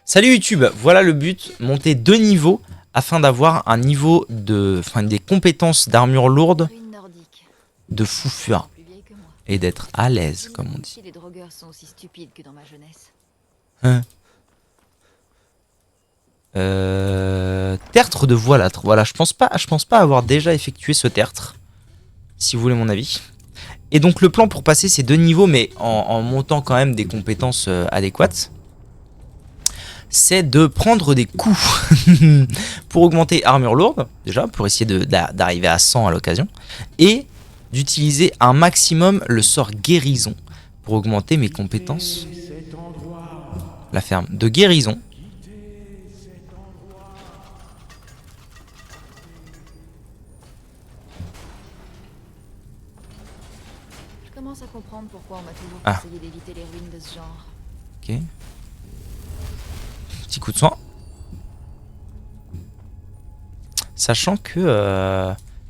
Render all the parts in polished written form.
Salut YouTube, voilà le but, monter 2 niveaux afin d'avoir un niveau de, des compétences d'armure lourde Ruine nordique. de fou furieux Plus vieille que moi. et d'être à l'aise Je me comme on demande dit. si les drogueurs sont aussi stupides que dans ma jeunesse. Hein. Tertre de voilâtre, voilà, je pense pas avoir déjà effectué ce tertre, si vous voulez mon avis. Et donc le plan pour passer ces 2 niveaux, mais en montant quand même des compétences adéquates, c'est de prendre des coups pour augmenter armure lourde, déjà, pour essayer d'arriver à 100 à l'occasion, et d'utiliser un maximum le sort guérison pour augmenter mes compétences. La ferme de guérison. Je commence à comprendre pourquoi on m'a toujours Ah. conseillé d'éviter les ruines de ce genre. Ok. Petit coup de soin. Sachant que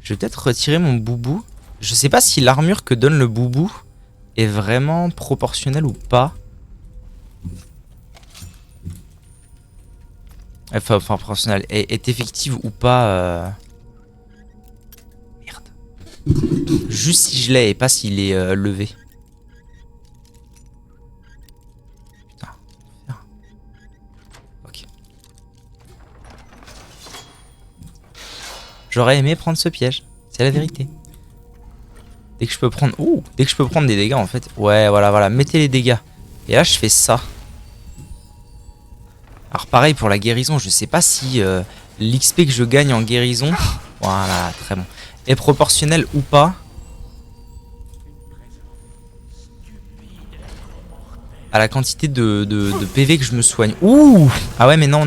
je vais peut-être retirer mon boubou. Je sais pas si l'armure que donne le boubou est vraiment proportionnelle ou pas. Enfin proportionnelle. Est effective ou pas. Merde. Juste si je l'ai et pas s'il est levé. Putain. Ok. J'aurais aimé prendre ce piège. C'est la vérité. Dès que je peux prendre... Ouh, dès que je peux prendre des dégâts en fait. Ouais, voilà. Mettez les dégâts. Et là, je fais ça. Alors pareil pour la guérison. Je sais pas si l'XP que je gagne en guérison... Voilà, très bon. Est proportionnel ou pas à la quantité de PV que je me soigne. Ouh. Ah ouais, mais non.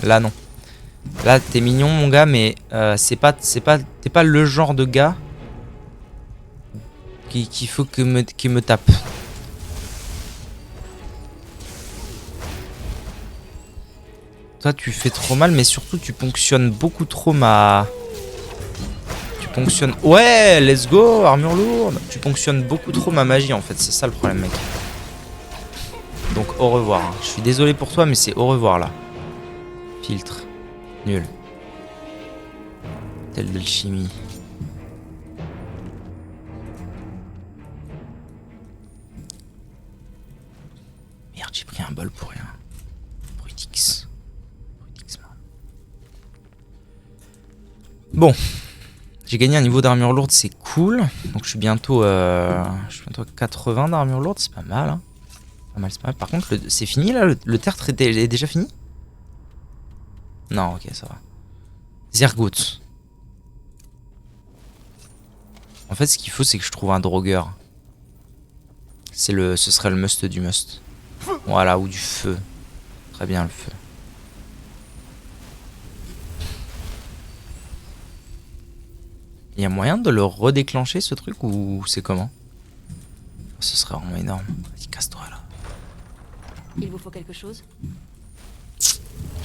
Là, non. Là, t'es mignon, mon gars, mais t'es pas le genre de gars qu'il faut qu'il me tape. Toi, tu fais trop mal, mais surtout, tu ponctionnes beaucoup trop ma... Tu ponctionnes... Ouais, let's go, armure lourde. Tu ponctionnes beaucoup trop ma magie, en fait. C'est ça le problème, mec. Donc, au revoir. Hein. Je suis désolé pour toi, mais c'est au revoir, là. Filtre. Nul. Telle d'alchimie. Merde, j'ai pris un bol pour rien. Brutix. Bon. J'ai gagné un niveau d'armure lourde, c'est cool. Donc je suis bientôt à 80 d'armure lourde, c'est pas mal. Hein. C'est pas mal. Par contre, c'est fini là. Le tertre est déjà fini? Non, ok, ça va. Zergout. En fait, ce qu'il faut, c'est que je trouve un drogueur. Ce serait le must du must. Voilà, ou du feu. Très bien, le feu. Il y a moyen de le redéclencher, ce truc, ou c'est comment? Ce serait vraiment énorme. Vas-y, casse-toi, là. Il vous faut quelque chose?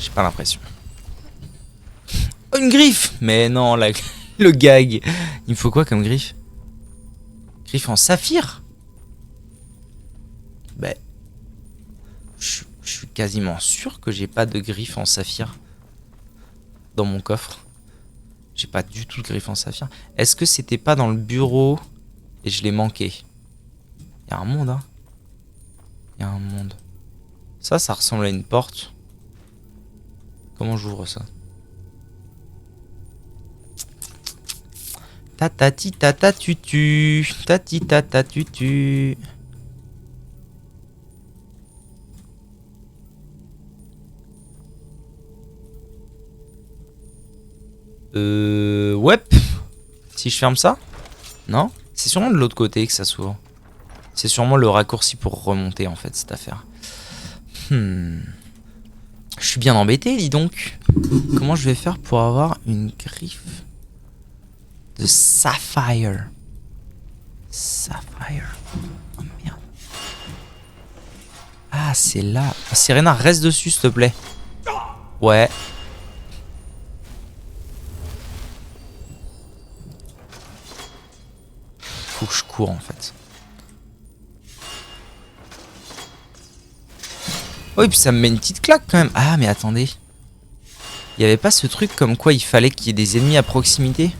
J'ai pas l'impression. Oh, une griffe! Mais non, le gag. Il me faut quoi comme griffe? Griffe en saphir? Ben... Je suis quasiment sûr que j'ai pas de griffe en saphir dans mon coffre. J'ai pas du tout de griffe en saphir. Est-ce que c'était pas dans le bureau et je l'ai manqué? Il y a un monde, hein. Il y a un monde. Ça ressemble à une porte. Comment j'ouvre ça? Tatati tata tutu. Tati tata tutu. Ouais. Si je ferme ça? Non? C'est sûrement de l'autre côté que ça s'ouvre. C'est sûrement le raccourci pour remonter en fait cette affaire. Je suis bien embêté, dis donc. Comment je vais faire pour avoir une griffe de Sapphire? Sapphire. Oh merde. Ah, c'est là. Ah, Serena, reste dessus s'il te plaît. Ouais. Faut que je cours en fait. Oui, puis ça me met une petite claque quand même. Ah, mais attendez. Il y avait pas ce truc comme quoi il fallait qu'il y ait des ennemis à proximité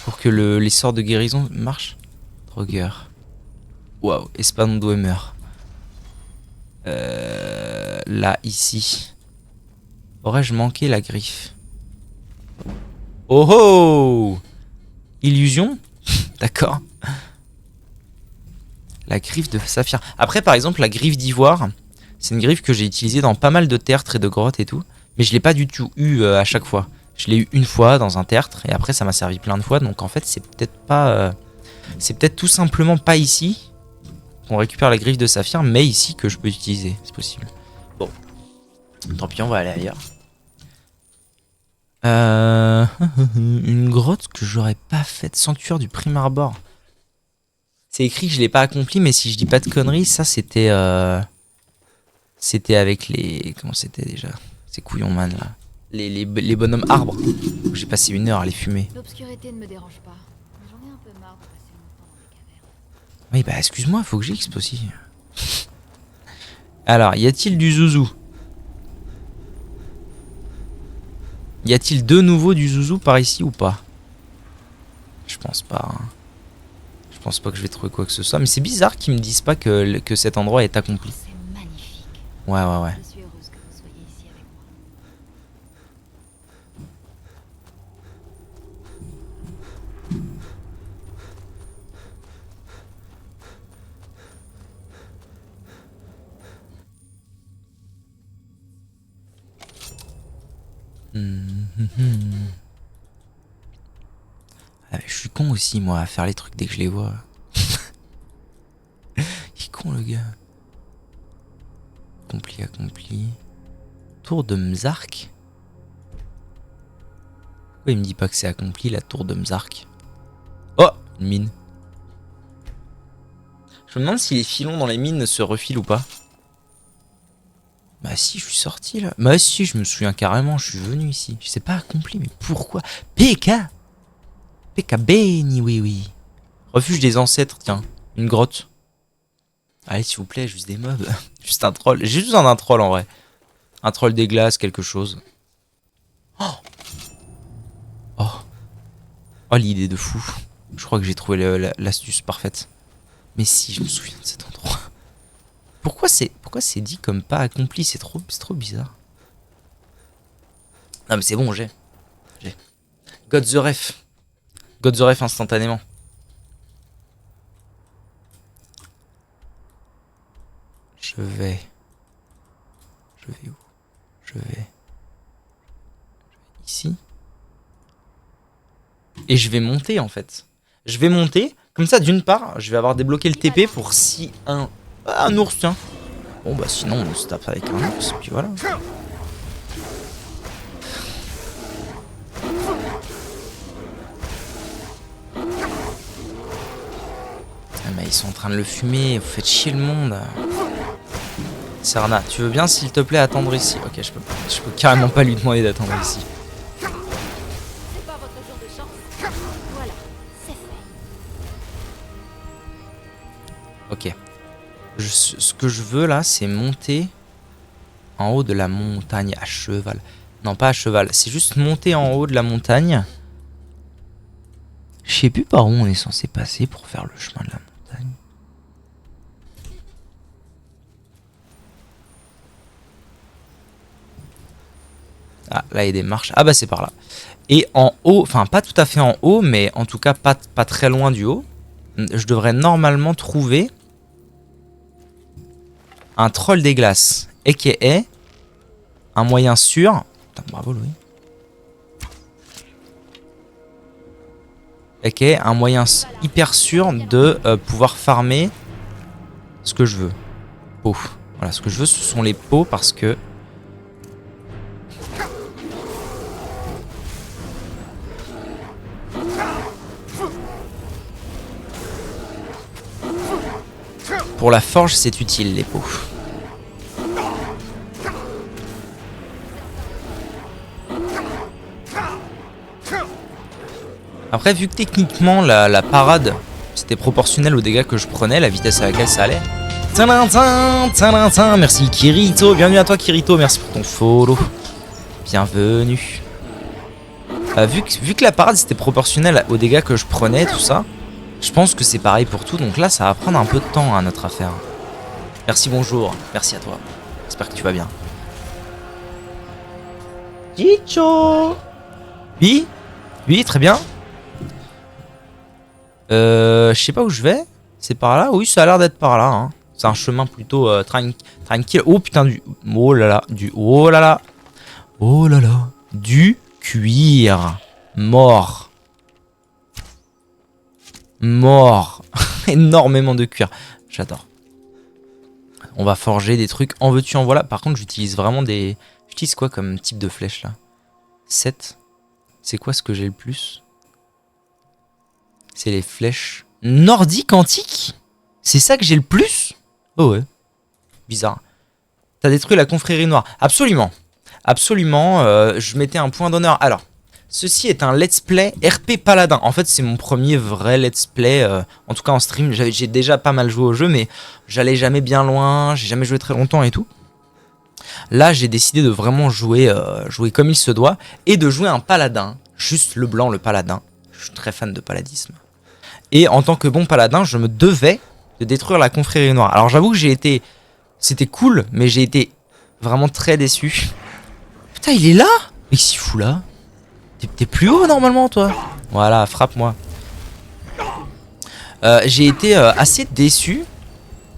pour que les sorts de guérison marchent? Trogger. Waouh, Espandwemer. Là, ici. Aurais-je manqué la griffe? Oh oh! Illusion? D'accord. La griffe de saphir. Après, par exemple, la griffe d'ivoire, c'est une griffe que j'ai utilisée dans pas mal de tertres et de grottes et tout. Mais je l'ai pas du tout eu à chaque fois. Je l'ai eu une fois dans un tertre et après ça m'a servi plein de fois. Donc en fait, c'est peut-être pas... c'est peut-être tout simplement pas ici qu'on récupère la griffe de saphir, mais ici que je peux utiliser. C'est possible. Bon. Tant pis, on va aller ailleurs. Une grotte que j'aurais pas faite. Sanctuaire du Prime Arbor. C'est écrit que je l'ai pas accompli, mais si je dis pas de conneries, ça c'était... C'était avec les... Comment c'était déjà? Ces couillons man là. Les bonhommes arbres. J'ai passé 1 heure à les fumer. L'obscurité ne me dérange pas. Mais j'en ai un peu marre de passer mon temps dans des cavernes. Oui, bah excuse-moi, faut que j'exp aussi. Alors, y a-t-il du zouzou? Y a-t-il de nouveau du zouzou par ici ou pas? Je pense pas. Hein. Je pense pas que je vais trouver quoi que ce soit. Mais c'est bizarre qu'ils me disent pas que cet endroit est accompli. C'est magnifique. Ouais, ouais, ouais. Je suis heureuse que vous soyez ici avec moi. Ah, je suis con aussi, moi, à faire les trucs dès que je les vois. Il est con, le gars. Accompli, accompli. Tour de Mzark. Pourquoi il me dit pas que c'est accompli, la tour de Mzark? Oh, une mine. Je me demande si les filons dans les mines se refilent ou pas. Bah si, je suis sorti là. Bah si, je me souviens carrément, je suis venu ici. Je sais pas accompli, mais pourquoi? PK PK béni, oui, oui. Refuge des ancêtres, tiens. Une grotte. Allez, s'il vous plaît, juste des mobs. Juste un troll. J'ai juste besoin d'un troll en vrai. Un troll des glaces, quelque chose. Oh, oh, oh l'idée de fou. Je crois que j'ai trouvé l'astuce parfaite. Mais si, je me souviens de cet endroit. Pourquoi c'est dit comme pas accompli? C'est trop bizarre. Non mais c'est bon, j'ai. God the ref. God the ref instantanément. Je vais où? Je vais ici. Et je vais monter en fait. Je vais monter. Comme ça, d'une part, je vais avoir débloqué le TP pour si un ours, tiens. Bon bah sinon on se tape avec un ours, puis voilà. Ah mais ils sont en train de le fumer, vous faites chier le monde. Serna, tu veux bien s'il te plaît attendre ici? Ok, je peux carrément pas lui demander d'attendre ici. C'est pas votre jour de chance. Voilà, c'est fait. Ok. Ce que je veux là, c'est monter en haut de la montagne à cheval. Non, pas à cheval, c'est juste monter en haut de la montagne. Je sais plus par où on est censé passer pour faire le chemin de la montagne. Ah, là il y a des marches. Ah bah c'est par là. Et en haut, enfin pas tout à fait en haut, mais en tout cas pas très loin du haut, je devrais normalement trouver un troll des glaces, a.k.a. un moyen sûr. Putain, bravo Louis. A.k.a. un moyen hyper sûr de pouvoir farmer ce que je veux. Pots. Voilà, ce que je veux, ce sont les pots parce que. Pour la forge, c'est utile les pots. Après, vu que techniquement la parade c'était proportionnel aux dégâts que je prenais, la vitesse à laquelle ça allait, Tadadin, tadadin. Merci Kirito, bienvenue à toi Kirito, merci pour ton follow. Bienvenue. Vu que la parade c'était proportionnel aux dégâts que je prenais, tout ça, je pense que c'est pareil pour tout, donc là ça va prendre un peu de temps à notre affaire. Merci, bonjour, merci à toi. J'espère que tu vas bien. Chicho. Oui, oui, très bien. Je sais pas où je vais. C'est par là? Oui, ça a l'air d'être par là. Hein. C'est un chemin plutôt tranquille. Oh putain, oh là là, oh là là. Oh là là. Du cuir. Mort. Mort. Énormément de cuir. J'adore. On va forger des trucs. En veux-tu, en voilà. Par contre, j'utilise vraiment des... J'utilise quoi comme type de flèche là? 7. C'est quoi ce que j'ai le plus? C'est les flèches nordiques antiques? C'est ça que j'ai le plus? Oh ouais. Bizarre. T'as détruit la confrérie noire. Absolument. Absolument. Je mettais un point d'honneur. Alors, ceci est un let's play RP Paladin. En fait, c'est mon premier vrai let's play. En tout cas en stream. J'ai déjà pas mal joué au jeu, mais j'allais jamais bien loin. J'ai jamais joué très longtemps et tout. Là, j'ai décidé de vraiment jouer comme il se doit. Et de jouer un paladin. Juste le blanc, le paladin. Je suis très fan de paladisme. Et en tant que bon paladin, je me devais de détruire la confrérie noire. Alors j'avoue que j'ai été... C'était cool, mais j'ai été vraiment très déçu. Putain, il est là? Mais qu'est-ce qu'il fout là? T'es plus haut normalement, toi? Voilà, frappe-moi. J'ai été assez déçu,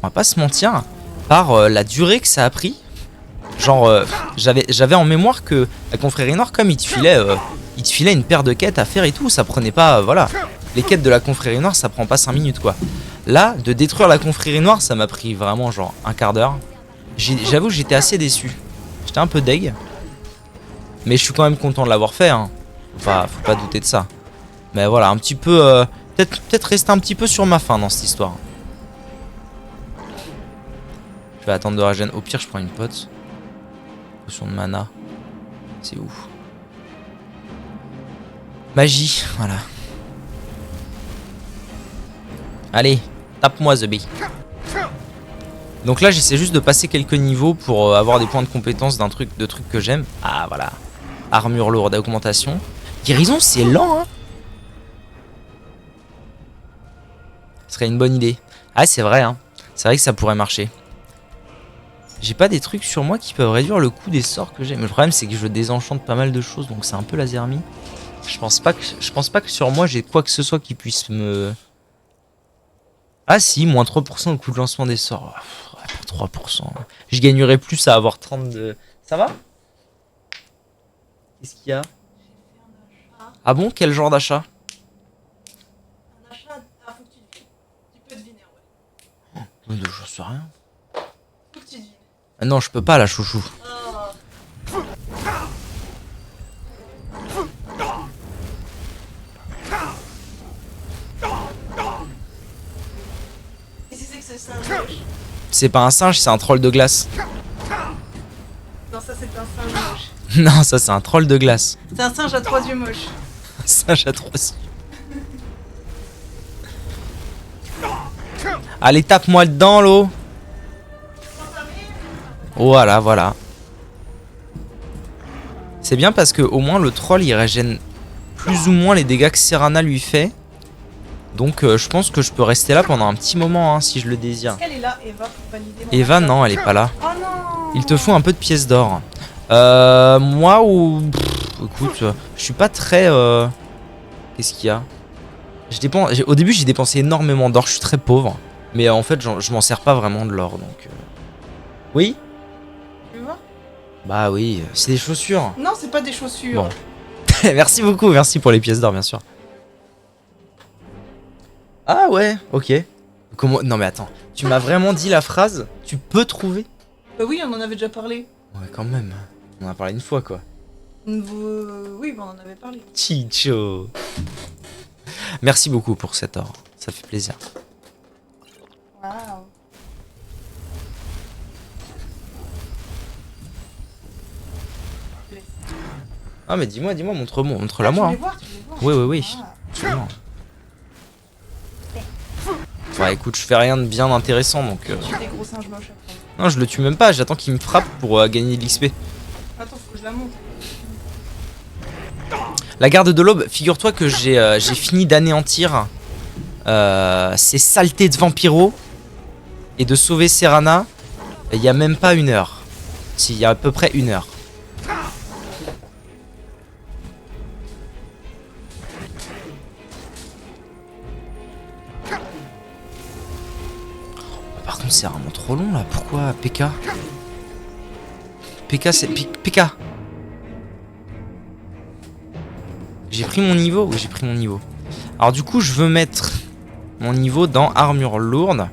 on va pas se mentir, par la durée que ça a pris. Genre, j'avais en mémoire que la confrérie noire, comme il te filait une paire de quêtes à faire et tout, ça prenait pas, voilà. Les quêtes de la confrérie noire, ça prend pas 5 minutes, quoi. Là, de détruire la confrérie noire, ça m'a pris vraiment genre un quart d'heure. J'avoue que j'étais assez déçu. J'étais un peu deg. Mais je suis quand même content de l'avoir fait, hein. Faut pas douter de ça. Mais voilà, un petit peu... peut-être rester un petit peu sur ma faim dans cette histoire. Je vais attendre de régénérer. Au pire, je prends une pote. Potion de mana. C'est ouf. Magie, voilà. Allez, tape-moi The Bee. Donc là, j'essaie juste de passer quelques niveaux pour avoir des points de compétence de trucs que j'aime. Ah, voilà. Armure lourde, augmentation. Guérison, c'est lent, hein. Ce serait une bonne idée. Ah, c'est vrai, hein. C'est vrai que ça pourrait marcher. J'ai pas des trucs sur moi qui peuvent réduire le coût des sorts que j'ai. Mais le problème, c'est que je désenchante pas mal de choses, donc c'est un peu la zermie. Je pense pas que sur moi, j'ai quoi que ce soit qui puisse me... Ah si, moins 3% au coût de lancement des sorts. Ouais, 3%. Je gagnerais plus à avoir 32... Ça va? Qu'est-ce qu'il y a? Ah bon? Quel genre d'achat? Un achat, faut que tu devines. Tu peux deviner, ouais. Je sais rien. Faut que tu devines. Ah non, je peux pas là, chouchou. Qu'est-ce que c'est que ce singe? C'est pas un singe, c'est un troll de glace. Non, ça c'est un singe moche. Non, ça c'est un troll de glace. C'est un singe à 3 yeux moches. Un singe à 3 yeux. Allez, tape-moi dedans, l'eau. Voilà, voilà. C'est bien parce que au moins le troll il régène plus ou moins les dégâts que Serana lui fait. Donc je pense que je peux rester là pendant un petit moment hein, si je le désire. Est-ce qu'elle est là, Eva, pour valider mon Eva, achat? non, elle est pas là. Oh non. Il te faut un peu de pièces d'or. Moi ou... écoute, je suis pas très... Qu'est-ce qu'il y a? Au début j'ai dépensé énormément d'or, je suis très pauvre. Mais en fait je m'en sers pas vraiment de l'or donc... Oui? Tu vois? Bah oui, c'est des chaussures. Non, c'est pas des chaussures. Bon. Merci beaucoup, merci pour les pièces d'or bien sûr. Ah ouais, ok. Comment... Non mais attends, tu m'as vraiment dit la phrase? Tu peux trouver? Bah oui, on en avait déjà parlé. Ouais quand même, on en a parlé une fois quoi. Oui, bah on en avait parlé. Chicho. Merci beaucoup pour cet or, ça fait plaisir. Waouh. Ah mais dis-moi, montre-la moi. Tu Hein. veux les voir, tu veux les voir. Oui, oui, oui. Ah. Absolument. Bah écoute, je fais rien de bien intéressant donc. Tu tue des gros singes moches après. Non, je le tue même pas, j'attends qu'il me frappe pour gagner de l'XP. Attends, faut que je la monte. La garde de l'aube, figure-toi que j'ai fini d'anéantir ces saletés de vampiros et de sauver Serana il y a même pas 1 heure. Si, il y a à peu près 1 heure. Par contre, c'est vraiment trop long là. Pourquoi PK? PK, c'est PK. J'ai pris mon niveau? Oui, j'ai pris mon niveau. Alors du coup, je veux mettre mon niveau dans armure lourde.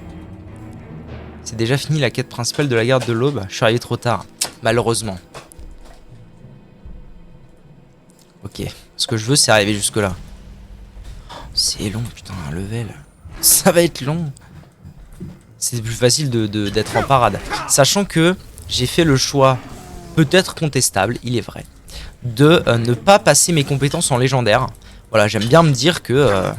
C'est déjà fini la quête principale de la garde de l'aube. Je suis arrivé trop tard, malheureusement. Ok, ce que je veux, c'est arriver jusque là. C'est long, putain, un level. Ça va être long. C'est plus facile d'être en parade. Sachant que j'ai fait le choix, peut-être contestable, il est vrai, de ne pas passer mes compétences en légendaire. Voilà, j'aime bien me dire que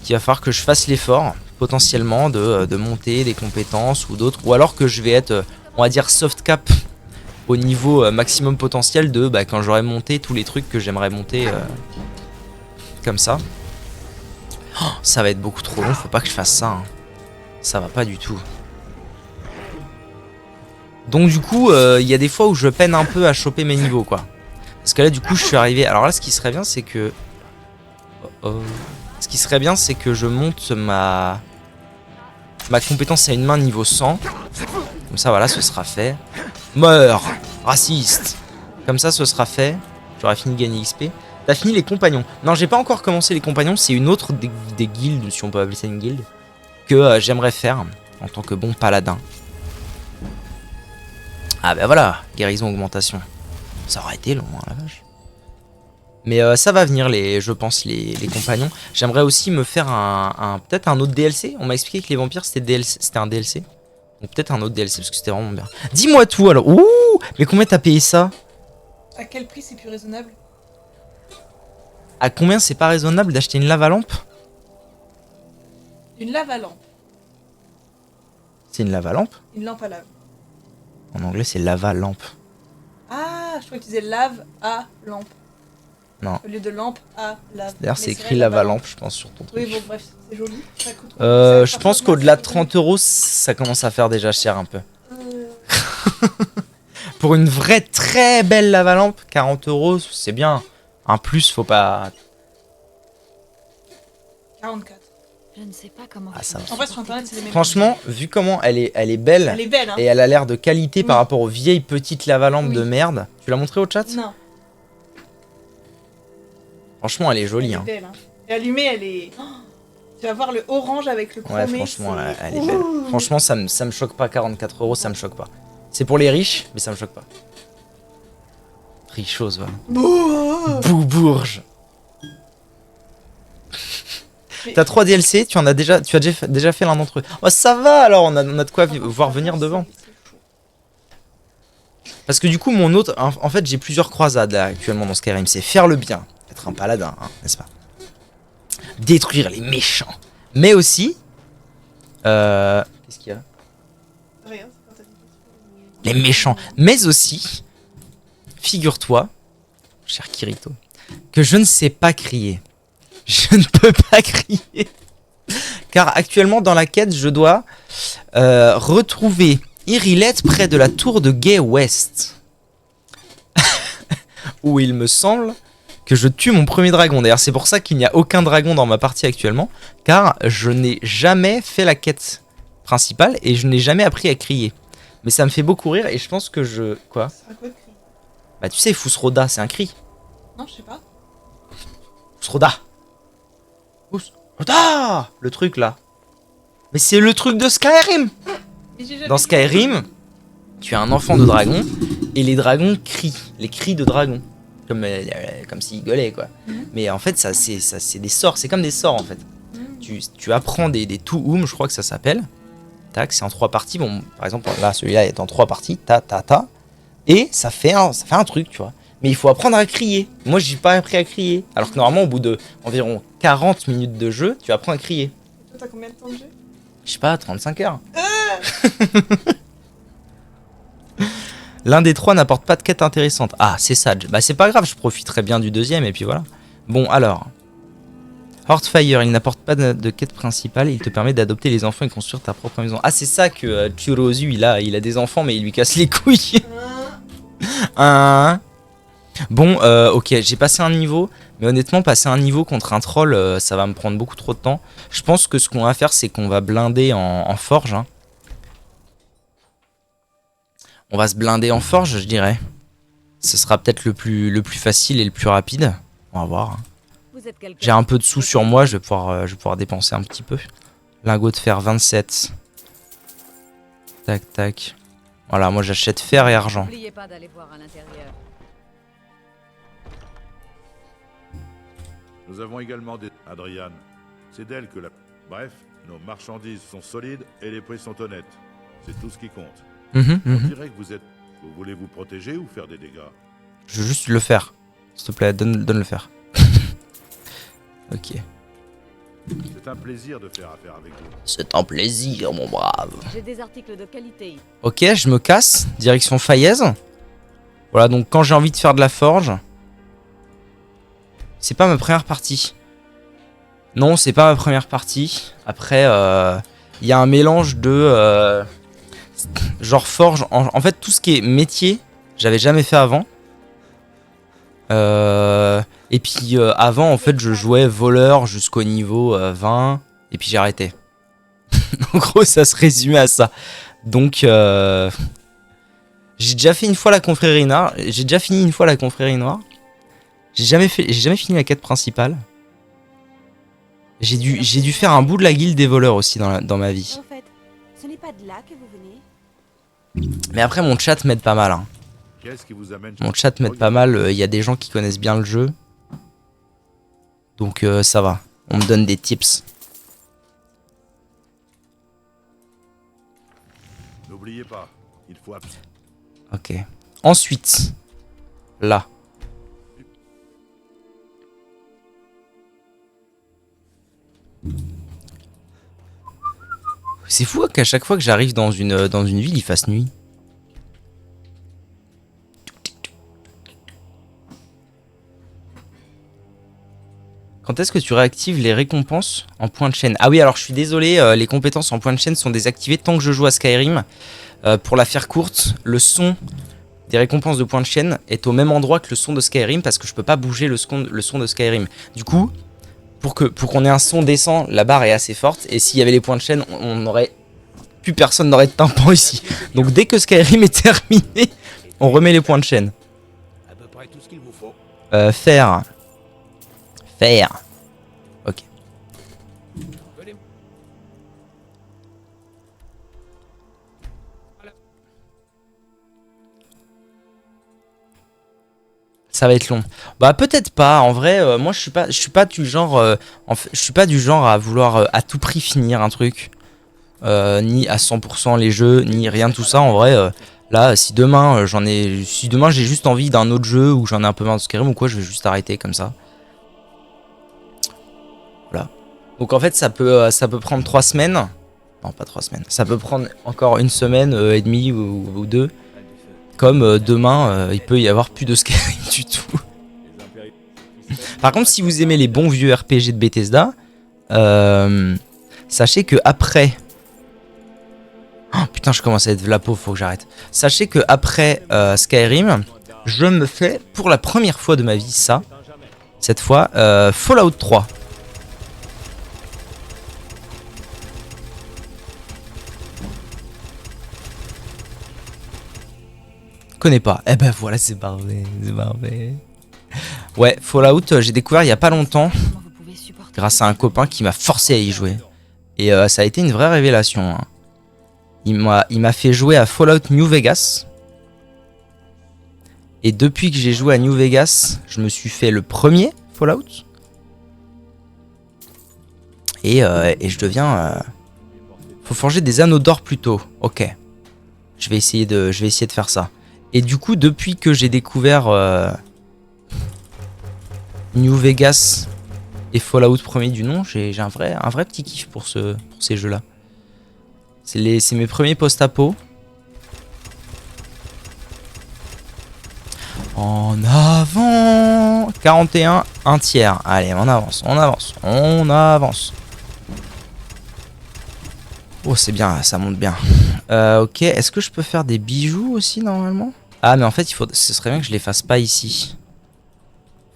qu'il va falloir que je fasse l'effort, potentiellement, de monter des compétences ou d'autres. Ou alors que je vais être, on va dire, soft cap au niveau maximum potentiel de quand j'aurai monté tous les trucs que j'aimerais monter comme ça. Oh, ça va être beaucoup trop long, faut pas que je fasse ça. Hein. Ça va pas du tout. Donc du coup, il y a des fois où je peine un peu à choper mes niveaux, quoi. Parce que là, du coup, je suis arrivé... Alors là, ce qui serait bien, c'est que... Ce qui serait bien, c'est que je monte ma compétence à une main niveau 100. Comme ça, voilà, ce sera fait. Meurs, raciste. Comme ça, ce sera fait. J'aurai fini de gagner XP. T'as fini les compagnons. Non, j'ai pas encore commencé les compagnons. C'est une autre des guildes, si on peut appeler ça une guilde, que j'aimerais faire en tant que bon paladin. Ah bah voilà, guérison, augmentation. Ça aurait été long, hein, la vache. Mais ça va venir, je pense, les compagnons. J'aimerais aussi me faire peut-être un autre DLC. On m'a expliqué que les vampires, c'était un DLC. Donc peut-être un autre DLC, parce que c'était vraiment bien. Dis-moi tout, alors. Ouh, mais combien t'as payé ça? À quel prix c'est plus raisonnable? À combien c'est pas raisonnable d'acheter une lave-lampe? Une lave à lampe. C'est une lave-lampe? Une lampe à lave. En anglais, c'est lava-lampe. Ah, je crois que tu disais lave à lampe. Non. Au lieu de lampe à lave. D'ailleurs, Mais c'est écrit vrai, lava-lampe, je pense, sur ton truc. Oui, bon, bref, c'est joli. Ça coûte Je pense qu'au-delà de 30 €, ça commence à faire déjà cher un peu. Pour une vraie très belle lava-lampe, 40 €, c'est bien. Un plus, faut pas... 44. Je ne sais pas comment. Ah, ça va. En vrai, sur internet, c'est les mêmes. Franchement, vu comment elle est belle, Elle est belle, hein. et elle a l'air de qualité par Oui. rapport aux vieilles petites lava-lampes Oui. de merde. Tu l'as montré au chat? Non, Franchement, elle est elle jolie. est Hein. belle, hein. Et allumée, elle est... Oh, tu vas voir le orange avec le chromé. Ouais, franchement, c'est- elle est belle. Ouh. Franchement, ça me choque pas, 44 €, ça me choque pas. C'est pour les riches, mais ça me choque pas. Richose, va. Bouh. Boubourge. Mais- T'as 3 DLC, tu as déjà fait l'un d'entre eux. Oh, ça va alors, on a de quoi voir venir devant. C'est chaud. Parce que du coup, mon autre. En fait, j'ai plusieurs croisades là, actuellement dans Skyrim. C'est faire le bien, être un paladin, hein, n'est-ce pas? Détruire les méchants. Mais aussi. Qu'est-ce qu'il y a? Rien, c'est quand t'as dit- Les méchants. Mais aussi. Figure-toi, cher Kirito, que je ne sais pas crier. Je ne peux pas crier. Car actuellement, dans la quête, je dois retrouver Irilette près de la tour de Gay West. Où il me semble que je tue mon premier dragon. D'ailleurs, c'est pour ça qu'il n'y a aucun dragon dans ma partie actuellement. Car je n'ai jamais fait la quête principale et je n'ai jamais appris à crier. Mais ça me fait beaucoup rire et je pense que je... Quoi? C'est un quoi de cri? Bah tu sais, Fusroda, c'est un cri. Non, je sais pas. Fusroda. Fusroda. Le truc là. Mais c'est le truc de Skyrim. Mais j'ai jamais Dans vu. Skyrim, tu as un enfant de dragon et les dragons crient. Les cris de dragon. Comme s'ils gueulaient quoi. Mhm. Mais en fait, ça c'est des sorts. C'est comme des sorts en fait. Mm. Tu apprends des Tuum, je crois que ça s'appelle. Tac, c'est en 3 parties. Bon, par exemple, là, celui-là est en 3 parties. Ta. Et ça fait un truc, tu vois. Mais il faut apprendre à crier. Moi, j'ai pas appris à crier. Alors que normalement, au bout de environ 40 minutes de jeu, tu apprends à crier. Toi, t'as combien de temps de jeu? Je sais pas, 35 heures. L'un des trois n'apporte pas de quête intéressante. Ah, c'est ça. Bah, c'est pas grave, je profiterai bien du deuxième et puis voilà. Bon, alors. Heartfire, il n'apporte pas de quête principale. Il te permet d'adopter les enfants et construire ta propre maison. Ah, c'est ça que Churozu, il a des enfants, mais il lui casse les couilles. Bon, ok, j'ai passé un niveau. Mais honnêtement, passer un niveau contre un troll, ça va me prendre beaucoup trop de temps. Je pense que ce qu'on va faire, c'est qu'on va blinder en forge. Hein. On va se blinder en forge, je dirais. Ce sera peut-être le plus facile et le plus rapide. On va voir. J'ai un peu de sous sur moi, je vais pouvoir dépenser un petit peu. Lingot de fer 27. Tac, tac. Voilà, moi j'achète fer et argent. N'oubliez pas d'aller voir à l'intérieur. Nous avons également des... Adriane, c'est d'elle que la... Bref, nos marchandises sont solides et les prix sont honnêtes. C'est tout ce qui compte. On dirait que vous voulez vous protéger ou faire des dégâts? Je veux juste le faire. S'il te plaît, donne le faire. Ok. C'est un plaisir de faire affaire avec vous. C'est un plaisir, mon brave. J'ai des articles de qualité. Ok, je me casse. Direction Fayez. Voilà, donc quand j'ai envie de faire de la forge... C'est pas ma première partie. Non, c'est pas ma première partie. Après, il y a un mélange de... genre forge... En fait, tout ce qui est métier, j'avais jamais fait avant. Et puis avant, en fait, je jouais voleur jusqu'au niveau 20. Et puis j'ai arrêté. En gros, ça se résumait à ça. Donc, j'ai déjà fait une fois la confrérie noire. J'ai déjà fini une fois la confrérie noire. J'ai jamais fini la quête principale. J'ai dû faire un bout de la guilde des voleurs aussi dans ma vie. En fait, ce n'est pas de là que vous venez. Mais après, mon chat m'aide pas mal. Hein. Qu'est-ce qui vous amène... Mon chat m'aide pas mal. Il y a des gens qui connaissent bien le jeu. Donc ça va. On me donne des tips. N'oubliez pas, il faut... Ok. Ensuite, là. C'est fou qu'à chaque fois que j'arrive dans une ville, il fasse nuit. Quand est-ce que tu réactives les récompenses en point de chaîne? Ah oui, alors je suis désolé, les compétences en point de chaîne sont désactivées tant que je joue à Skyrim. Pour la faire courte, le son des récompenses de point de chaîne est au même endroit que le son de Skyrim parce que je peux pas bouger le son de Skyrim. Du coup, pour qu'on ait un son décent, la barre est assez forte. Et s'il y avait les points de chaîne, plus personne n'aurait de tympan ici. Donc dès que Skyrim est terminé, on remet les points de chaîne. À peu près tout ce qu'il vous faut. Faire. Ok. Venez. Ça va être long. Bah peut-être pas. En vrai, moi je suis pas du genre. Je suis pas du genre à vouloir à tout prix finir un truc. Ni à 100% les jeux, ni rien de tout ça. En vrai, là, si demain j'ai juste envie d'un autre jeu ou j'en ai un peu marre de Skyrim ou quoi, je vais juste arrêter comme ça. Voilà. Donc en fait, ça peut prendre 3 semaines. Non, pas 3 semaines. Ça peut prendre encore une semaine et demie ou 2. Comme demain, il peut y avoir plus de Skyrim du tout. Par contre, si vous aimez les bons vieux RPG de Bethesda, sachez que après... Oh putain, je commence à être la pauvre, faut que j'arrête. Sachez que après Skyrim, je me fais pour la première fois de ma vie ça. Cette fois, Fallout 3. Connais pas. Eh ben voilà, c'est parfait, c'est parfait. Ouais, Fallout, j'ai découvert il y a pas longtemps grâce à un copain qui m'a forcé à y jouer. Et ça a été une vraie révélation. Hein. Il m'a fait jouer à Fallout New Vegas. Et depuis que j'ai joué à New Vegas, je me suis fait le premier Fallout. Et je deviens... Faut forger des anneaux d'or plus tôt. Ok. Je vais essayer de faire ça. Et du coup, depuis que j'ai découvert New Vegas et Fallout premier du nom, j'ai un vrai petit kiff pour ces jeux-là. C'est mes premiers post-apo. En avant. 41, un tiers. Allez, on avance, on avance, on avance. Oh, c'est bien, ça monte bien. Ok, est-ce que je peux faire des bijoux aussi normalement? Ah, mais en fait, ce serait bien que je les fasse pas ici.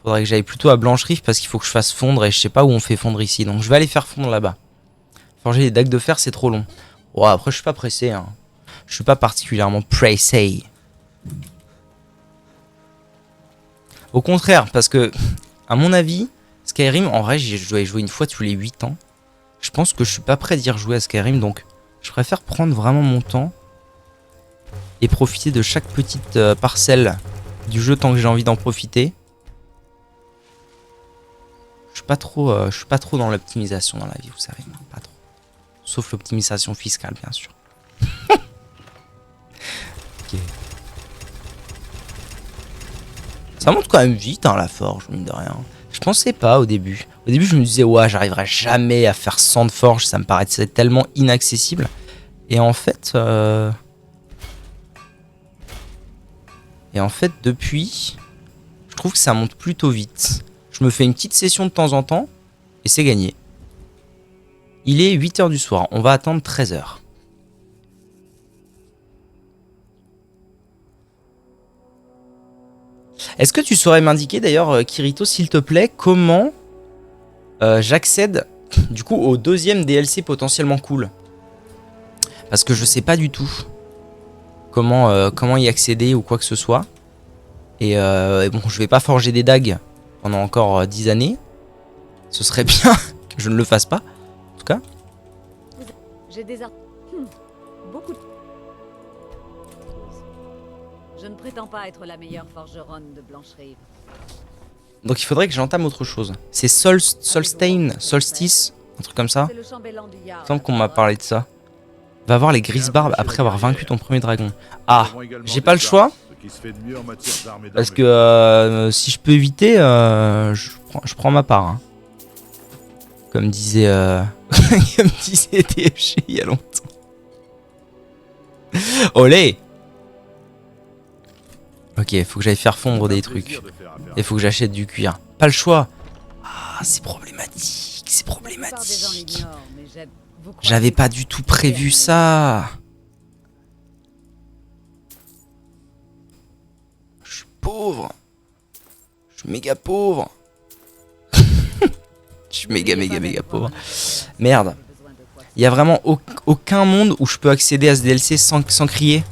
Faudrait que j'aille plutôt à Blanche-Rive parce qu'il faut que je fasse fondre et je sais pas où on fait fondre ici. Donc je vais aller faire fondre là-bas. Forger les dagues de fer, c'est trop long. Oh, après, je suis pas pressé. Hein. Je suis pas particulièrement pressé. Au contraire, parce que, à mon avis, Skyrim, en vrai, je dois y jouer une fois tous les 8 ans. Je pense que je suis pas prêt d'y rejouer à Skyrim, donc je préfère prendre vraiment mon temps et profiter de chaque petite parcelle du jeu tant que j'ai envie d'en profiter. Je suis pas trop dans l'optimisation dans la vie, vous savez, moi, pas trop. Sauf l'optimisation fiscale, bien sûr. Ok. Ça monte quand même vite, hein, la forge, mine de rien. Je pensais pas au début. Au début, je me disais, ouais, j'arriverai jamais à faire 100 de forge, ça me paraissait tellement inaccessible. Et en fait, depuis, je trouve que ça monte plutôt vite. Je me fais une petite session de temps en temps, et c'est gagné. Il est 8 h du soir, on va attendre 13 h. Est-ce que tu saurais m'indiquer d'ailleurs, Kirito, s'il te plaît, comment j'accède du coup au deuxième DLC potentiellement cool? Parce que je sais pas du tout comment y accéder ou quoi que ce soit. Et bon, je vais pas forger des dagues pendant encore 10 années. Ce serait bien que je ne le fasse pas, en tout cas. J'ai des beaucoup de... Je ne prétends pas être la meilleure forgeronne de Blanche-Rive. Donc il faudrait que j'entame autre chose. C'est Solstice, un truc comme ça. C'est le chambellan du Yard. Il me semble qu'on m'a parlé de ça. Va voir les grises-barbes après avoir vaincu ton premier dragon. Ah, j'ai pas le choix. Parce que si je peux éviter, je prends ma part. Hein. Comme disait TFG il y a longtemps. Olé! Ok, faut que j'aille faire fondre des trucs. Et faut que j'achète du cuir. Pas le choix. Ah, c'est problématique. C'est problématique. J'avais pas du tout prévu ça. Je suis pauvre. Je suis méga pauvre. Je suis méga pauvre. Merde. Il y a vraiment aucun monde où je peux accéder à ce DLC sans crier.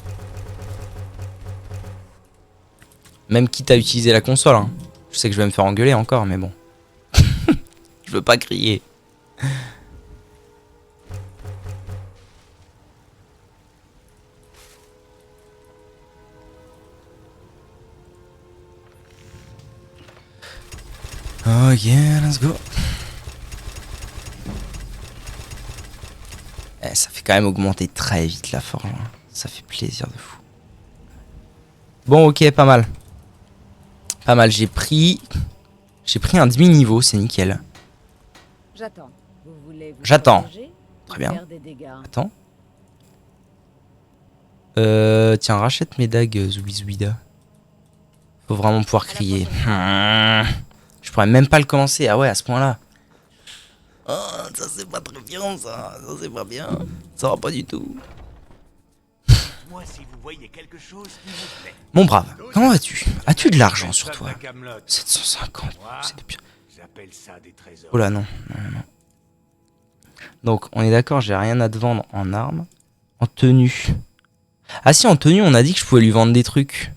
Même quitte à utiliser la console. Hein. Je sais que je vais me faire engueuler encore, mais bon. Je veux pas crier. Ok, let's go. Ça fait quand même augmenter très vite la forge. Hein. Ça fait plaisir de fou. Bon, ok, pas mal. Pas mal, j'ai pris un demi-niveau, c'est nickel. J'attends. Vous voulez vous J'attends. protéger ou Très bien. faire des dégâts? Attends. Tiens, rachète mes dagues, Zoubizouida. Faut vraiment pouvoir crier. Je pourrais même pas le commencer. Ah ouais, à ce point-là. Oh, ça c'est pas très bien, ça. Ça c'est pas bien. Ça va pas du tout. Moi, si vous voyez quelque chose qui vous plaît. Mon brave, comment vas-tu? As-tu de l'argent sur toi? 750, c'est bien. J'appelle ça des trésors. Oh là, non. Donc, on est d'accord, j'ai rien à te vendre en armes. En tenue. Ah si, en tenue, on a dit que je pouvais lui vendre des trucs.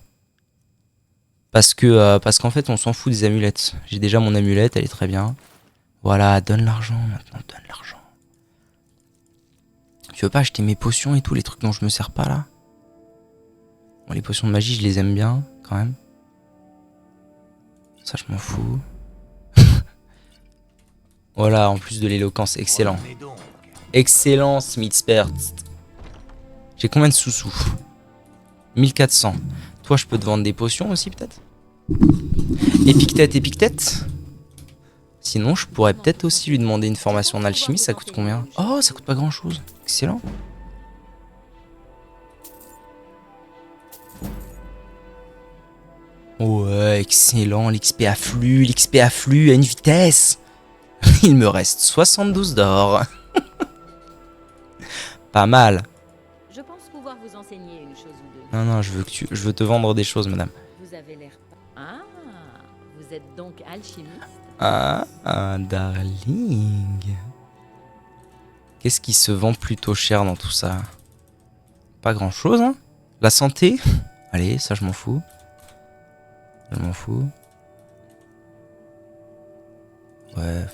Parce qu'en fait, on s'en fout des amulettes. J'ai déjà mon amulette, elle est très bien. Voilà, donne l'argent maintenant, donne l'argent. Tu veux pas acheter mes potions et tout, les trucs dont je me sers pas là? Bon, les potions de magie, je les aime bien, quand même. Ça, je m'en fous. Voilà, en plus de l'éloquence, excellent. Excellent, Smithspert. J'ai combien de sous-sous? 1400. Toi, je peux te vendre des potions aussi, peut-être? Épictète. Sinon, je pourrais peut-être aussi lui demander une formation en alchimie. Ça coûte combien? Oh, ça coûte pas grand-chose. Excellent. Ouais, excellent. L'XP afflue à une vitesse. Il me reste 72 d'or. Pas mal. Je pense pouvoir vous enseigner une chose ou deux. Non, je veux te vendre des choses, madame. Vous avez l'air... Ah, vous êtes donc alchimiste? Ah, darling. Qu'est-ce qui se vend plutôt cher dans tout ça? Pas grand-chose, hein. La santé? Allez, ça je m'en fous. Je m'en fous. Ouais.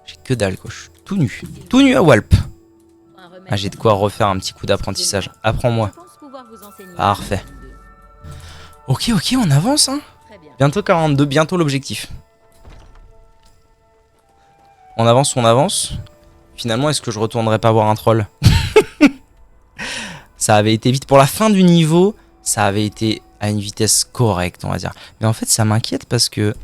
J'ai que dalle, quoi. Je suis tout nu. Tout nu à Walp. Ah, j'ai de quoi refaire un petit coup d'apprentissage. Apprends-moi. Parfait. Ok, on avance, hein. Bientôt 42, bientôt l'objectif. On avance. Finalement, est-ce que je retournerai pas voir un troll? Ça avait été vite. Pour la fin du niveau, ça avait été à une vitesse correcte, on va dire. Mais en fait, ça m'inquiète parce que...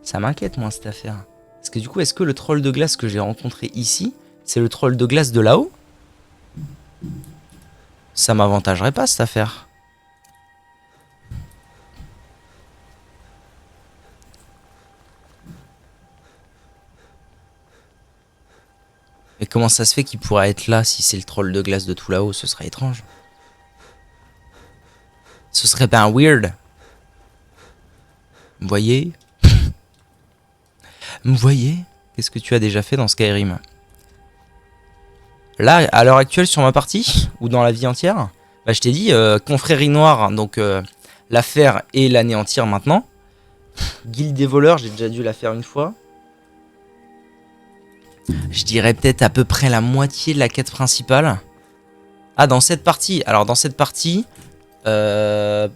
Ça m'inquiète, moi, cette affaire. Parce que du coup, est-ce que le troll de glace que j'ai rencontré ici, c'est le troll de glace de là-haut? Ça m'avantagerait pas, cette affaire. Mais comment ça se fait qu'il pourrait être là si c'est le troll de glace de tout là-haut? Ce serait étrange. Ce serait pas un weird. Vous voyez? Vous voyez? Qu'est-ce que tu as déjà fait dans Skyrim? Là, à l'heure actuelle sur ma partie, ou dans la vie entière, bah, je t'ai dit, confrérie noire, donc l'affaire et l'anéantir maintenant. Guilde des voleurs, j'ai déjà dû la faire une fois. Je dirais peut-être à peu près la moitié de la quête principale. Ah, dans cette partie. Alors, dans cette partie... rien.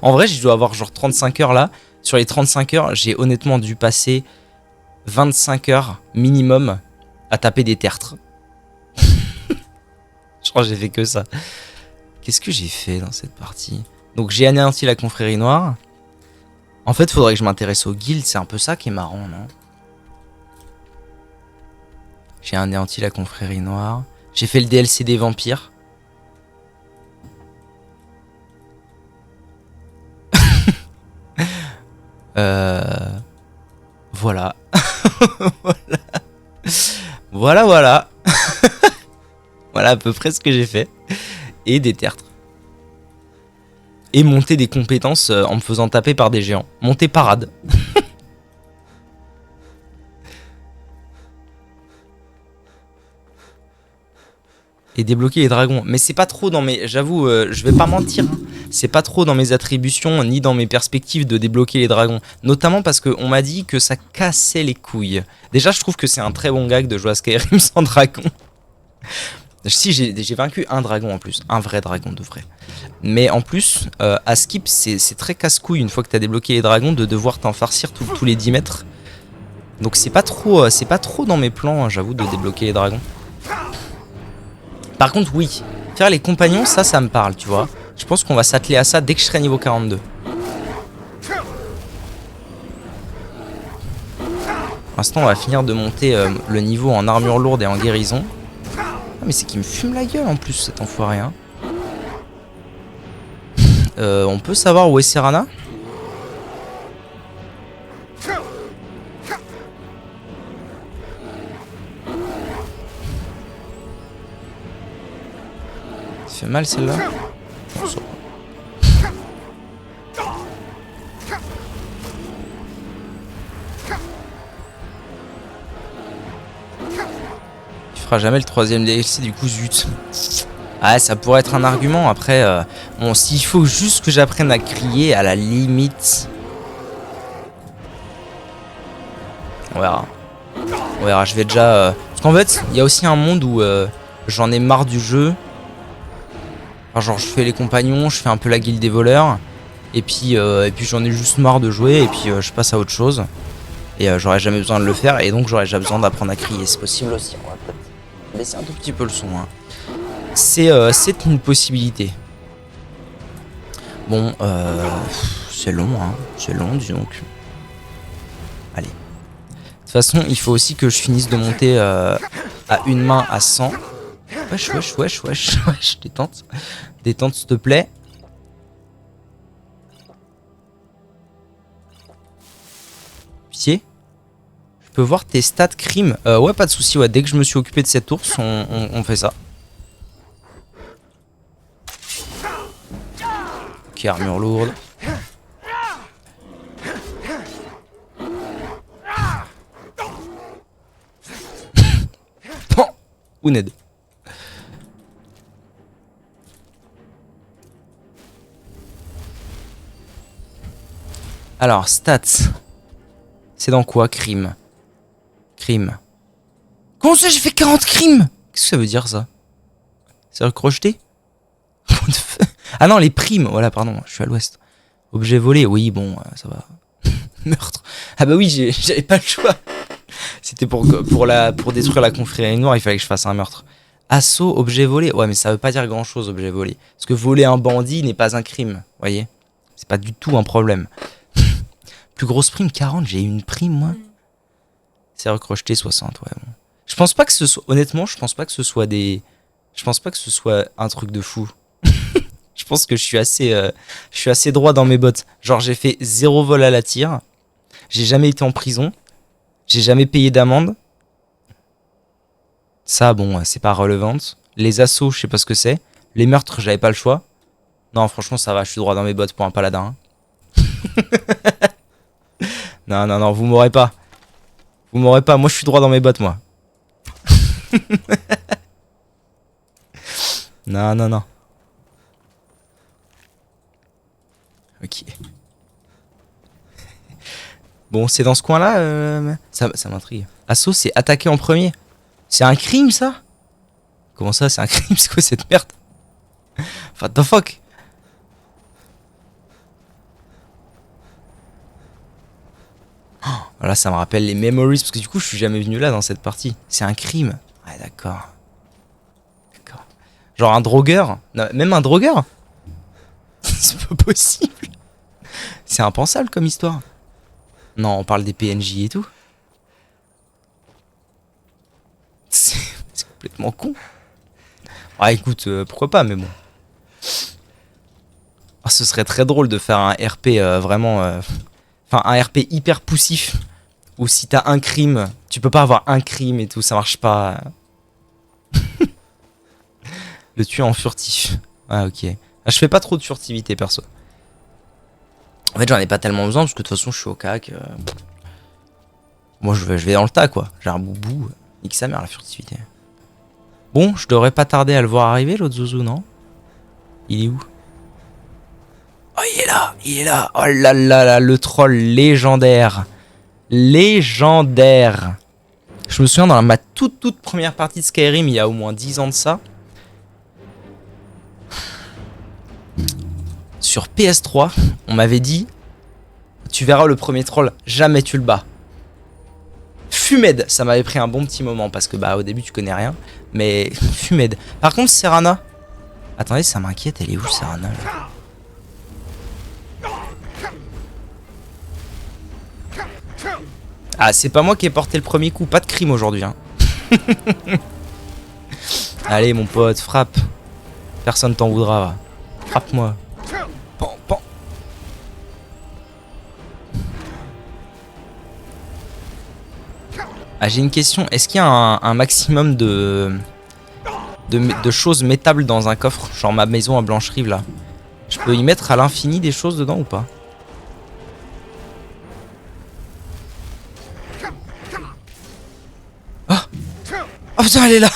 en vrai, je dois avoir genre 35 heures là. Sur les 35 heures, j'ai honnêtement dû passer 25 heures minimum à taper des tertres. Je crois que j'ai fait que ça. Qu'est-ce que j'ai fait dans cette partie? Donc, j'ai anéanti la confrérie noire. En fait, faudrait que je m'intéresse aux guildes. C'est un peu ça qui est marrant, non? J'ai anéanti la confrérie noire. J'ai fait le DLC des vampires. Voilà. Voilà. Voilà à peu près ce que j'ai fait. Et des tertres. Et monter des compétences en me faisant taper par des géants. Monter parade. Et débloquer les dragons. Mais c'est pas trop dans mes... J'avoue, je vais pas mentir. Hein. C'est pas trop dans mes attributions ni dans mes perspectives de débloquer les dragons. Notamment parce qu'on m'a dit que ça cassait les couilles. Déjà, je trouve que c'est un très bon gag de jouer à Skyrim sans dragon. Si, j'ai vaincu un dragon en plus. Un vrai dragon de vrai. Mais en plus, à skip, c'est très casse-couille une fois que t'as débloqué les dragons de devoir t'en farcir tous les 10 mètres. Donc c'est pas trop dans mes plans, hein, j'avoue, de débloquer les dragons. Par contre, oui, faire les compagnons, ça me parle, tu vois. Je pense qu'on va s'atteler à ça dès que je serai niveau 42. Pour l'instant, on va finir de monter le niveau en armure lourde et en guérison. Ah, mais c'est qu'il me fume la gueule en plus, cet enfoiré. Hein. On peut savoir où est Serana ? Ça fait mal celle-là. Tu feras jamais le 3ème DLC du coup, zut. Ah, ça pourrait être un argument. Après, bon, s'il faut juste que j'apprenne à crier, à la limite. On verra. On verra, je vais déjà... Parce qu'en fait, il y a aussi un monde où j'en ai marre du jeu. Enfin, genre, je fais les compagnons, je fais un peu la guilde des voleurs. Et puis j'en ai juste marre de jouer. Et puis je passe à autre chose. Et j'aurais jamais besoin de le faire. Et donc, j'aurais déjà besoin d'apprendre à crier. C'est possible aussi. On va peut-être baisser un tout petit peu le son. Hein. C'est une possibilité. Bon, c'est long, hein. C'est long, disons. Allez. De toute toute façon, il faut aussi que je finisse de monter à une main à 100. Wesh, détente. Détente, s'il te plaît. Pitié. Je peux voir tes stats crime. Ouais, pas de souci. Ouais, dès que je me suis occupé de cet ours, on fait ça. Ok, armure lourde. Bon, Ouned. Alors, stats. C'est dans quoi, crime? Crime. Comment ça, j'ai fait 40 crimes? Qu'est-ce que ça veut dire, ça? C'est recrocheté? Ah non, les primes. Voilà, pardon, je suis à l'ouest. Objet volé, oui, bon, ça va. Meurtre. Ah bah oui, j'avais pas le choix. C'était pour détruire la confrérie noire, il fallait que je fasse un meurtre. Assaut, objet volé. Ouais, mais ça veut pas dire grand chose, objet volé. Parce que voler un bandit n'est pas un crime, voyez? C'est pas du tout un problème. Plus grosse prime, 40, j'ai eu une prime, moi. C'est recrocheté, 60, ouais, bon. Je pense pas que ce soit... Honnêtement, je pense pas que ce soit des... Je pense pas que ce soit un truc de fou. Je pense que je suis assez droit dans mes bottes. Genre, j'ai fait 0 vol à la tire. J'ai jamais été en prison. J'ai jamais payé d'amende. Ça, bon, c'est pas relevant. Les assauts, je sais pas ce que c'est. Les meurtres, j'avais pas le choix. Non, franchement, ça va, je suis droit dans mes bottes pour un paladin. Non, vous m'aurez pas. Vous m'aurez pas, moi je suis droit dans mes bottes, moi. Non. Ok. Bon, c'est dans ce coin-là, ça m'intrigue. Assaut, c'est attaquer en premier. C'est un crime, ça? Comment ça, c'est un crime? C'est quoi cette merde? What the fuck? Voilà, ça me rappelle les memories, parce que du coup, je suis jamais venu là dans cette partie. C'est un crime. Ouais, d'accord. D'accord. Genre un drogueur? Non, même un drogueur? C'est pas possible. C'est impensable comme histoire. Non, on parle des PNJ et tout. C'est complètement con. Ah, écoute, pourquoi pas, mais bon. Oh, ce serait très drôle de faire un RP vraiment... Enfin, un RP hyper poussif. Où si t'as un crime, tu peux pas avoir un crime et tout, ça marche pas. Le tuer en furtif. Ah, ok. Ah, je fais pas trop de furtivité, perso. En fait, j'en ai pas tellement besoin, parce que de toute façon, je suis au cac. Moi, je vais dans le tas, quoi. J'ai un boubou. Nique sa mère, la furtivité. Bon, je devrais pas tarder à le voir arriver, l'autre zouzou, non? Il est où? Oh, il est là. Oh là là là, le troll légendaire. Légendaire. Je me souviens dans ma toute première partie de Skyrim, il y a au moins 10 ans de ça. Sur PS3, on m'avait dit, tu verras le premier troll, jamais tu le bats. Fumed, ça m'avait pris un bon petit moment parce que bah au début tu connais rien, mais Fumed. Par contre Serana, attendez, ça m'inquiète, elle est où Serana là? Ah, c'est pas moi qui ai porté le premier coup, pas de crime aujourd'hui. Hein. Allez mon pote, frappe. Personne t'en voudra, va. Frappe-moi. Pan. Ah, j'ai une question, est-ce qu'il y a un maximum de choses mettables dans un coffre? Genre ma maison à Blancherive là. Je peux y mettre à l'infini des choses dedans ou pas? Oh putain, elle est là.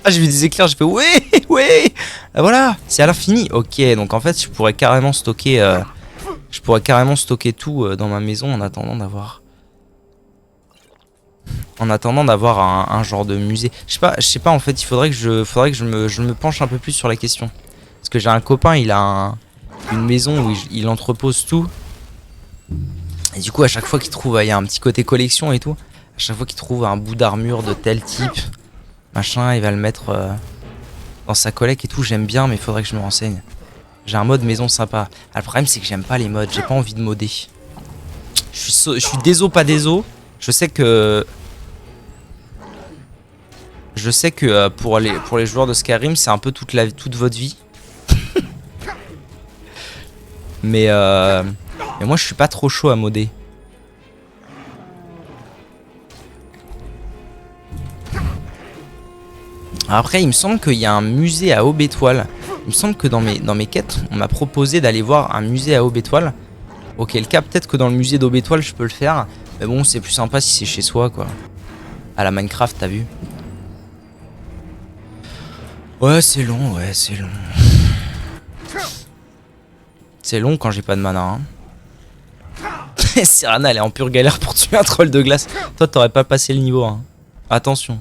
Ah, j'ai vu des éclairs, j'ai fait ouais. Ah, voilà, c'est à l'infini. Ok, donc en fait, je pourrais carrément stocker tout dans ma maison en attendant d'avoir un genre de musée. Je sais pas en fait, il faudrait que je me penche un peu plus sur la question. Parce que j'ai un copain, il a une maison où il entrepose tout. Et du coup, à chaque fois qu'il trouve, il y a un petit côté collection et tout. À chaque fois qu'il trouve un bout d'armure de tel type, machin, il va le mettre dans sa collecte et tout. J'aime bien, mais il faudrait que je me renseigne. J'ai un mode maison sympa. Ah, le problème, c'est que j'aime pas les modes. J'ai pas envie de modder. Je suis déso, pas déso. Je sais que pour les joueurs de Skyrim, c'est un peu toute votre vie. mais moi, je suis pas trop chaud à modder. Après, il me semble qu'il y a un musée à Aube-Étoile. Il me semble que dans mes quêtes, on m'a proposé d'aller voir un musée à Aube-Étoile. Auquel cas, peut-être que dans le musée d'Aube-Étoile, je peux le faire. Mais bon, c'est plus sympa si c'est chez soi, quoi. À la Minecraft, t'as vu? Ouais, c'est long, c'est long. C'est long quand j'ai pas de mana, hein. Serana, elle est en pure galère pour tuer un troll de glace. Toi, t'aurais pas passé le niveau, hein. Attention.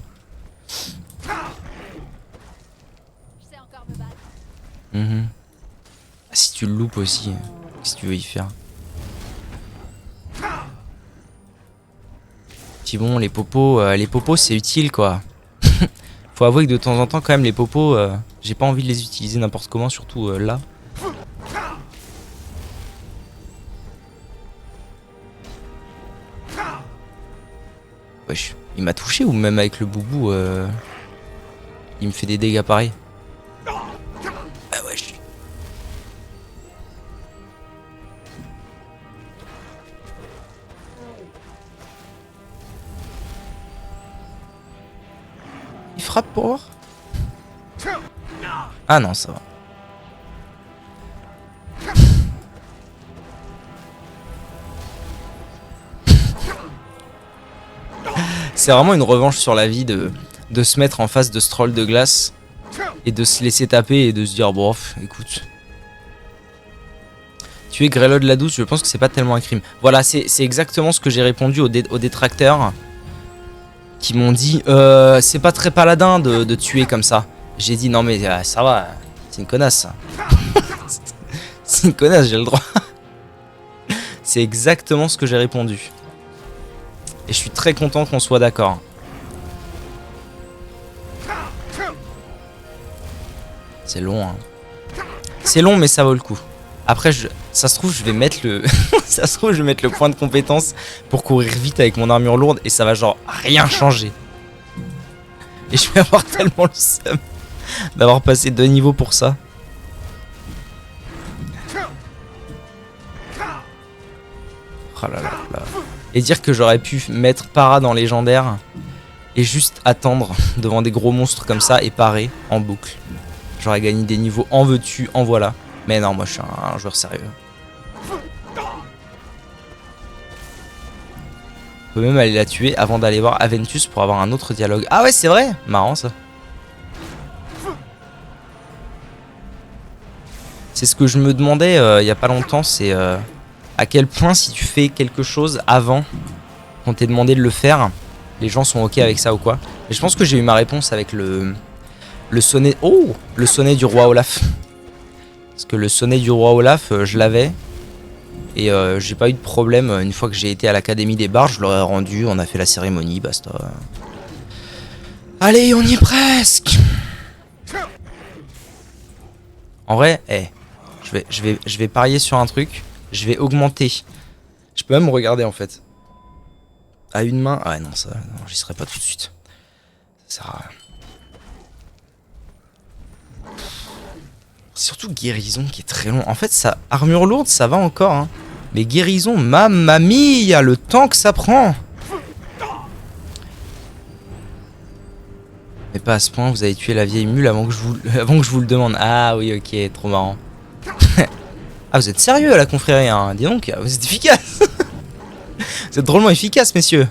Si tu le loupes aussi, qu'est-ce que tu veux y faire? Puis bon, les popos c'est utile quoi. Faut avouer que de temps en temps quand même les popos, j'ai pas envie de les utiliser n'importe comment, surtout là. Wesh, il m'a touché ou même avec le boubou, il me fait des dégâts pareils. Ah wesh. Il frappe pour voir? Ah non, ça va. C'est vraiment une revanche sur la vie de se mettre en face de ce troll de glace et de se laisser taper et de se dire bon, écoute. Tuer Grelod la douce, je pense que c'est pas tellement un crime. Voilà, c'est exactement ce que j'ai répondu aux détracteurs qui m'ont dit c'est pas très paladin de tuer comme ça. J'ai dit non mais ça va, c'est une connasse. C'est une connasse, j'ai le droit. C'est exactement ce que j'ai répondu. Et je suis très content qu'on soit d'accord. C'est long, hein. C'est long, mais ça vaut le coup. Après, ça se trouve, je vais mettre le... ça se trouve, je vais mettre le point de compétence pour courir vite avec mon armure lourde et ça va genre rien changer. Et je vais avoir tellement le seum d'avoir passé 2 niveaux pour ça. Oh là là là. Et dire que j'aurais pu mettre para dans légendaire et juste attendre devant des gros monstres comme ça et parer en boucle. J'aurais gagné des niveaux en veux-tu, en voilà. Mais non, moi je suis un joueur sérieux. On peut même aller la tuer avant d'aller voir Aventus pour avoir un autre dialogue. Ah ouais, c'est vrai. Marrant ça. C'est ce que je me demandais il y a pas longtemps, c'est à quel point si tu fais quelque chose avant qu'on t'ait demandé de le faire, les gens sont ok avec ça ou quoi. Et je pense que j'ai eu ma réponse avec le sonnet. Oh, le sonnet du roi Olaf. Parce que le sonnet du roi Olaf, je l'avais. Et j'ai pas eu de problème. Une fois que j'ai été à l'académie des bards, je l'aurais rendu. On a fait la cérémonie, basta. Allez, on y est presque. En vrai, je vais parier sur un truc. Je vais augmenter. Je peux même regarder en fait. À une main. Ah non, ça, non, j'y serai pas tout de suite. Ça sert à rien. Surtout guérison qui est très long. En fait, ça, armure lourde, ça va encore. Hein. Mais guérison, mamma mia, le temps que ça prend. Mais pas à ce point, vous avez tué la vieille mule avant que je vous le demande. Ah oui, ok, trop marrant. Ah, vous êtes sérieux à la confrérie, hein. Dis donc, vous êtes efficace. Vous êtes drôlement efficace, messieurs.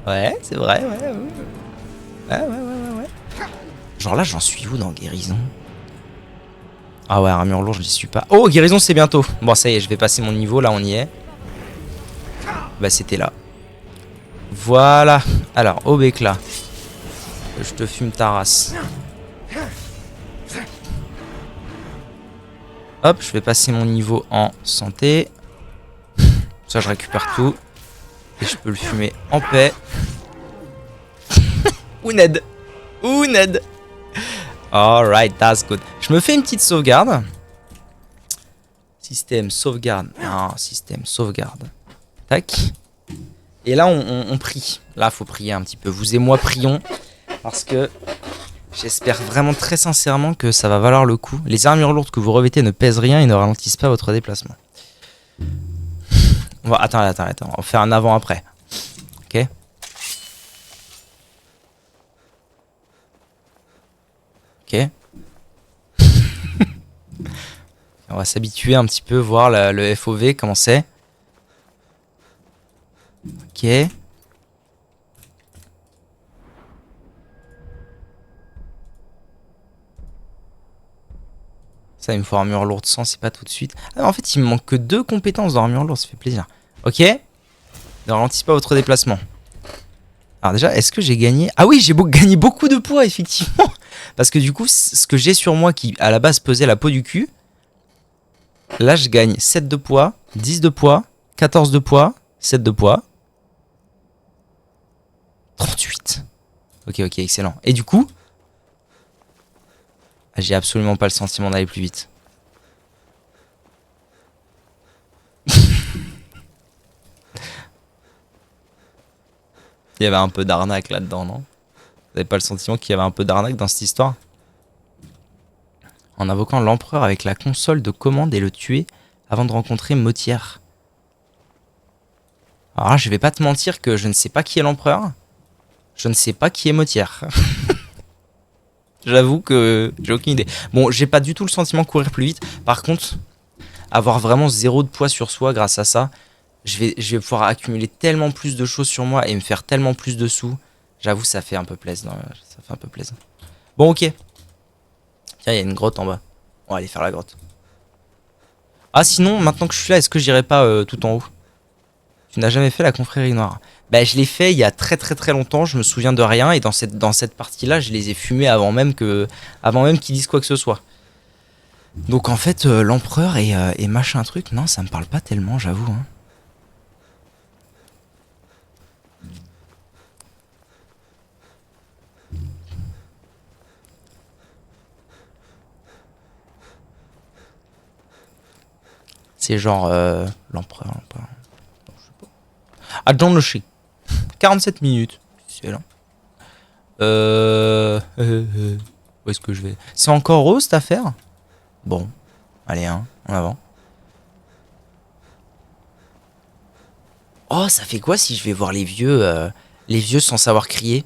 Ouais, c'est vrai, ouais. Genre là, j'en suis où dans guérison? Ah ouais, armure lourde, je n'y suis pas. Oh, guérison, c'est bientôt. Bon, ça y est, je vais passer mon niveau, là, on y est. Bah, c'était là. Voilà. Alors, au bec là. Je te fume ta race. Hop, je vais passer mon niveau en santé. Ça, je récupère tout. Et je peux le fumer en paix. Ou Ned. Ou Ned. Alright, that's good. Je me fais une petite sauvegarde. Système sauvegarde. Non, système sauvegarde. Tac. Et là, on prie. Là, faut prier un petit peu. Vous et moi, prions. Parce que j'espère vraiment très sincèrement que ça va valoir le coup. Les armures lourdes que vous revêtez ne pèsent rien et ne ralentissent pas votre déplacement. Attends. On va faire un avant-après. Ok. Ok. On va s'habituer un petit peu, voir le FOV, comment c'est. Ok. Ça, il me faut armure lourde 100, c'est pas tout de suite. Ah, en fait, il me manque que 2 compétences d'armure lourde, ça fait plaisir. Ok. Ne ralentissez pas votre déplacement. Alors déjà, est-ce que j'ai gagné? Ah oui, j'ai gagné beaucoup de poids, effectivement. Parce que du coup, ce que j'ai sur moi qui, à la base, pesait la peau du cul, là, je gagne 7 de poids, 10 de poids, 14 de poids, 7 de poids. 38. Ok, excellent. Et du coup, j'ai absolument pas le sentiment d'aller plus vite. Il y avait un peu d'arnaque là-dedans, non? Vous n'avez pas le sentiment qu'il y avait un peu d'arnaque dans cette histoire? En invoquant l'empereur avec la console de commande et le tuer avant de rencontrer Motière. Alors là, je vais pas te mentir que je ne sais pas qui est l'empereur. Je ne sais pas qui est Motière. J'avoue que j'ai aucune idée. Bon, j'ai pas du tout le sentiment de courir plus vite. Par contre, avoir vraiment 0 de poids sur soi grâce à ça, je vais pouvoir accumuler tellement plus de choses sur moi et me faire tellement plus de sous. J'avoue, ça fait un peu plaisir. Ça fait un peu plaisir. Bon, ok. Tiens, il y a une grotte en bas. On va aller faire la grotte. Ah, sinon, maintenant que je suis là, est-ce que j'irai pas tout en haut? Tu n'as jamais fait la confrérie noire? Bah, je l'ai fait il y a très longtemps, je me souviens de rien, et dans cette partie-là, je les ai fumés avant même qu'ils disent quoi que ce soit. Donc en fait, l'empereur et machin truc, non, ça me parle pas tellement, j'avoue. Hein. C'est genre l'empereur. Ah, John le Chi. 47 minutes. C'est là. Où est-ce que je vais? C'est encore rose cette affaire? Bon. Allez, hein, en avant. Oh, ça fait quoi si je vais voir les vieux sans savoir crier?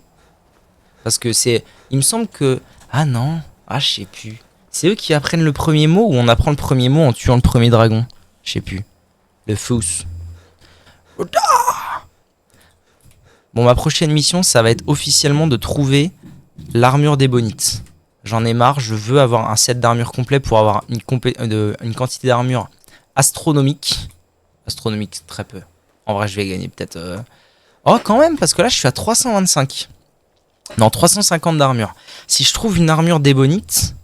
Parce que c'est... Il me semble que... Ah non. Ah, je sais plus. C'est eux qui apprennent le premier mot ou on apprend le premier mot en tuant le premier dragon? Je sais plus. Le fous. Bon, ma prochaine mission, ça va être officiellement de trouver l'armure d'ébonite. J'en ai marre, je veux avoir un set d'armure complet pour avoir une quantité d'armure astronomique. Astronomique, très peu. En vrai, je vais gagner peut-être... Oh, quand même, parce que là, je suis à 325. Non, 350 d'armure. Si je trouve une armure d'ébonite,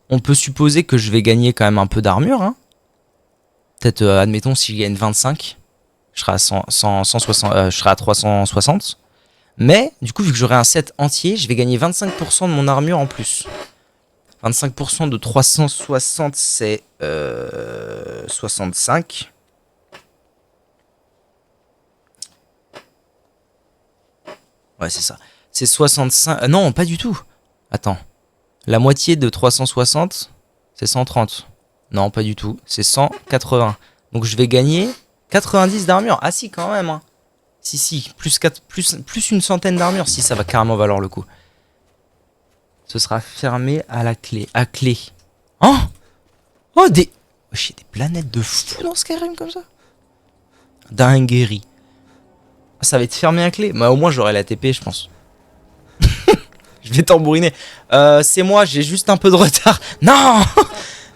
on peut supposer que je vais gagner quand même un peu d'armure. Hein. Peut-être, admettons, si je gagne 25, je serai à 160, je serai à 360. Mais, du coup, vu que j'aurai un set entier, je vais gagner 25% de mon armure en plus. 25% de 360, c'est 65. Ouais, c'est ça. C'est 65... non, pas du tout. Attends. La moitié de 360, c'est 130. Non, pas du tout. C'est 180. Donc je vais gagner 90 d'armure. Ah si, quand même. Hein. Si. Plus une centaine d'armure. Si, ça va carrément valoir le coup. Ce sera fermé à la clé. À clé. Oh, des... J'ai des planètes de fou dans Skyrim comme ça. Dinguerie. Ça va être fermé à clé. Bah au moins j'aurai la TP, je pense. Je vais tambouriner. C'est moi, j'ai juste un peu de retard. Non.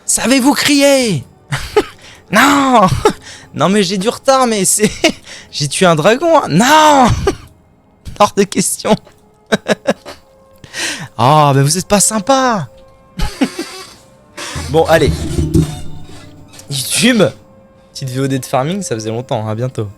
Savez-vous crier? Non. Non mais j'ai du retard, mais c'est... J'ai tué un dragon. Hein. Non. Hors de question. Ah, mais vous êtes pas sympa. Bon, allez. YouTube. Petite VOD de farming, ça faisait longtemps. À bientôt.